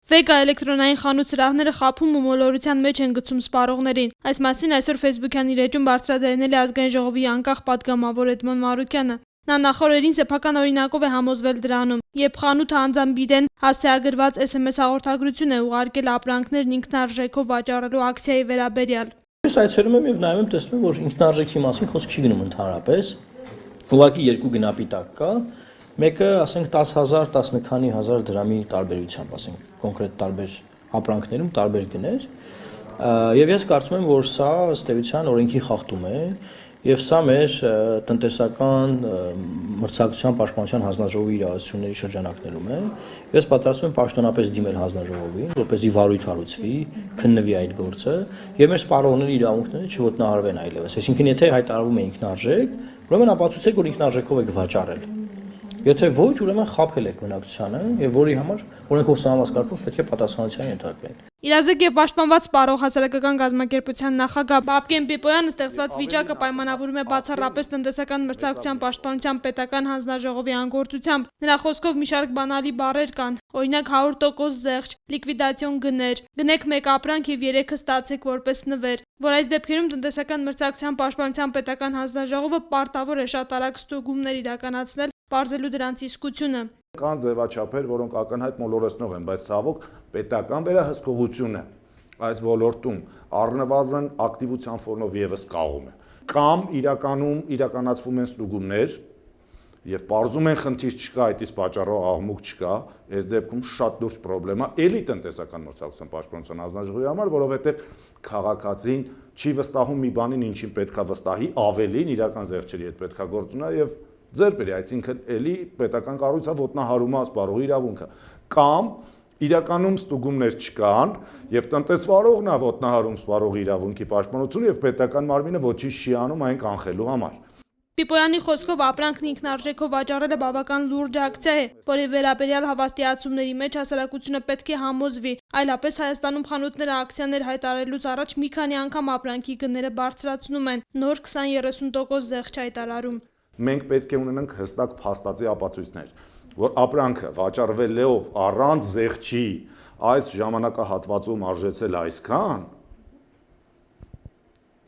Վեգա էլեկտրոնային խանութ սրահները խաբում ու մոլորության մեջ են գցում սպառողներին։ Այս մասին այսօր Facebook-յան իր էջում բարձրաձայնել է Ազգային ժողովի անկախ պատգամավոր Էդմոն Մարուկյանը։ Նա նախօրերին սեփական օրինակով է համոզվել դրանում, երբ խանութը անձամբ իրեն հասցեագրված SMS հաղորդագրություն է ուղարկել ապրանքներն ինքնարժեքով վաճառելու ակցիայի վերաբերյալ։ Ես այցելում եմ եւ նայում եմ, տեսնում եմ, որ ինքնարժեքի մասին խոսք չի գնում ընդհանրապես։ Ուղղակի երկու գնապի տակ կա։ Մեկը, ասենք 10,000, 10 քանի հազար դրամի տարբերությամբ, ասենք կոնկրետ տարբեր ապրանքներում տարբեր գներ, եւ ես կարծում եմ, որ սա ըստ էության օրենքի խախտում է, եւ սա մեր տնտեսական մրցակցության պաշտպանության հանձնաժողովի իրավասությունների շրջանակներում է։ Ես պատրաստվում եմ պաշտոնապես դիմել հանձնաժողովին, որպեսզի վարույթ հարուցվի, քննվի այդ գործը, եւ մեր սպառողների իրավունքները չոտնահարվեն այլևս։ Այսինքն, եթե հայտարարվում է ինքնարժեք, ուրեմն ապացուցեք, որ ինքնարժեքով եք վաճառել։ Եթե ոչ, ուրեմն խաբել եք բնակչությանը եւ որի համար օրենքով սահմանված կարգով պետք է պատասխանատվության ենթարկվեն։ Իրազեկ եւ պաշտպանված սպառող հասարակական կազմակերպության նախագահ Բաբկեն Պիպոյանը ստեղծված վիճակը պայմանավորում է բացառապես տնտեսական մրցակցության պաշտպանության պետական հանձնաժողովի անգործությամբ։ Նրա խոսքով մի շարք բանալի բառեր կան, օրինակ 100% զեղչ, լիկվիդացիոն գներ, գնեք մեկ ապրանք եւ 3-ը ստացեք որպես նվեր, որ այս դեպքերում տնտեսական մրցակցության պաշտպանության պետական հանձնաժողովը պարտավոր է շատ արագ ստուգումներ իրականացնել, պարզելու դրանց իսկությունը։ Կան ձևաչափեր, որոնք ակնհայտ մոլորեցնող են, բայց ցավոք պետական վերահսկողությունը այս ոլորտում առնվազն ակտիվության ֆոնով եւս կաղում է։ Կամ իրականում իրականացվում են ստուգումներ եւ պարզում են խնդիր չկա, այդ իսկ պատճառով աղմուկ չկա, այս դեպքում շատ լուրջ խնդրեմ է էլի տնտեսական մրցակցության պաշտպանության հանձնաժողովի համար, որովհետեւ քաղաքացին չի վստահում մի բանին, ինչին պետքա վստահի, ավելին իրական զեղչերի հետ պետքա գործունա եւ ձեր բերի, այսինքն էլի պետական կառույցը ոտնահարում է սպառողի իրավունքը, կամ իրականում ստուգումներ չկան եւ տնտեսվարողն է ոտնահարում սպառողի իրավունքի պաշտպանությունը եւ պետական մարմինը ոչինչ չի անում այն կանխելու համար։ Պիպոյանի խոսքով ապրանքն ինքնարժեքով վաճառելը բավական լուրջ ակցիա է, որի վերաբերյալ հավաստիացումների մեջ հասարակությունը պետք է համոզվի, այլապես Հայաստանում խանութները ակցիաներ հայտարարելուց առաջ մի քանի անգամ ապրանքի գները բարձրացնում են, նոր 20-30% զեղչ հայտարարում։ Մենք պետք է ունենանք հստակ փաստացի ապացույցներ, որ ապրանքը վաճառվելով առանց զեղչի այս ժամանակահատվածում արժեցել այսքան,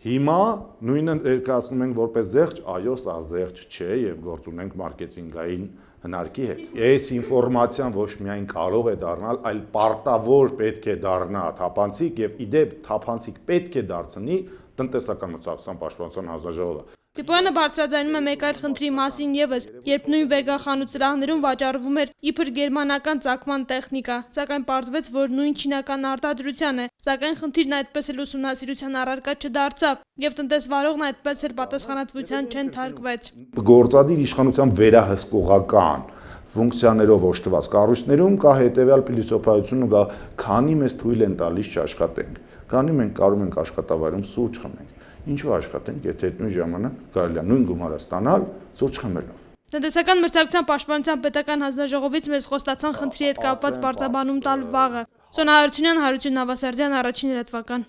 հիմա նույնը ներկայացնում ենք որպես զեղչ, այո, սա զեղչ չէ եւ գործ ունենք մարքեթինգային հնարքի հետ։ Այս ինֆորմացիան ոչ միայն կարող է դառնալ, այլ պարտավոր պետք է դառնա թափանցիկ եւ իդեպ թափանցիկ պետք է դարձնի տնտեսական մրցակցության պաշտպանության հանձնաժողովը։ Պիպոյանը բարձրաձայնում է մեկ այլ խնդրի մասին եւս, երբ նույն Վեգա խանութ սրահներում վաճառվում էր իբր գերմանական ծագման տեխնիկա, սակայն պարզվեց, որ նույն չինական արտադրության է, սակայն խնդիրն այդպես էլ ուսումնասիրության առարկա չդարձավ, եւ տնտեսվարողն այդպես էլ պատասխանատվության չընթարկվեց։ Գործադիր իշխանության վերահսկողական ֆունկցիաներով օժտված կառույցներում կա հետեւյալ փիլիսոփայություն ու քանի մեզ թույլ են տալիս չաշխատենք, քանի մենք կարող ենք աշխատավայրում սուրճ խմենք, ինչու աշխատենք, եթե այդ նույն ժամանակ կարելի է նույն գումարը ստանալ սուրճ խմելով։ Տնտեսական մրցակցության պաշտպանության պետական հանձնաժողովից մեզ խոստացան խնդրի հետ կապված բարձաբանում տալ վաղը։ Սոնա Հարությունյան, Հարություն Նավասարդյան, Առաջին լրատվական։